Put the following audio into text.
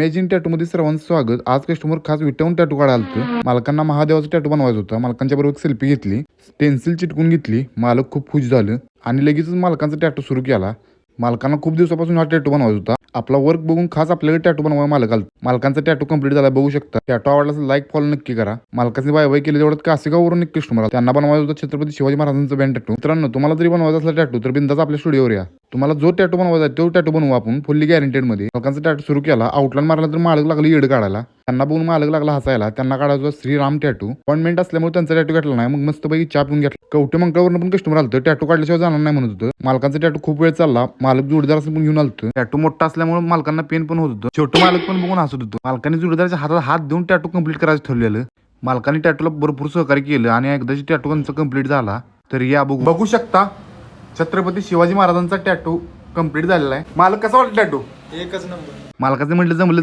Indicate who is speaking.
Speaker 1: Imagine tattoo मध्ये सर्वांचं स्वागत. आज कस्टमर खास विटावून टॅटू काढायला आलतं. मालकांना महादेवाचा टॅटू बनवायचा होता. मालकांच्या बरोबर सेल्फी घेतली, पेन्सिल चिटकून घेतली. मालक खूप खुश झालं आणि लगेचच मालकांचा टॅटू सुरू केला. मालकांना खूप दिवसापासून हा टॅटू बनवायचा होता. आपला वर्क बघून खास आपल्याकडे टॅटू बनवायला मालक आला. मालकांचा टॅटू कंप्लीट झाला, बघू शकता. टॅटू आवडला असेल लाईक फॉलो नक्की करा. मालकांनी बाय बाय केले तेवढं कासेगाववरून एक कस्टमर आला. त्यांना बनवायचा होता छत्रपती शिवाजी महाराजांचा बँड टॅटू. मित्रांनो, तुम्हाला जरी बनवायचा असला टॅटू तर बिंदास आपल्या स्टुडिओवर या. तुम्हाला जो टॅटू बनवायचा आहे तो टॅटू बनवू आपण फुल्ली गॅरंटेड मध्ये. मालकांचा टॅटू सुरू केला. आउटलाईन मारला तर मालक लागला येड काढायला. त्यांना बघून मालक लागला हसायला. त्यांना काढायचा श्रीराम टॅटू. अपॉइंटमेंट असल्यामुळे त्यांचा टॅटू घेतला नाही. मग मस्तपैकी चहा पिऊन घेतला. कवटे मंगळवरून पण कस्टमर आलं. टॅटू काढल्याशिवाय जाणार नाही म्हणत होतं. मालकांचा टॅटू खूप वेळ चालला. मालक जोडीदार असं पण घेऊन आलतं. टॅटू मोठा असल्यामुळे मालकांना पेन पण होत होतं. छोटं मालक पण बघून हसत होतं. मालकांनी जोडीदाराच्या हातात हात देऊन टॅटू कंप्लीट करायचं ठरलेलं. मालकांनी टॅटूला भरपूर सहकार्य केलं आणि एकदाची टॅटू त्यांचा कंप्लीट झाला. तर या बघू शकता छत्रपती शिवाजी महाराजांचा टॅटू कंप्लीट झालेला आहे. मालक कसा वाटला टॅटू?
Speaker 2: एकच नंबर.
Speaker 1: मालकाचं म्हटलं जमलंच.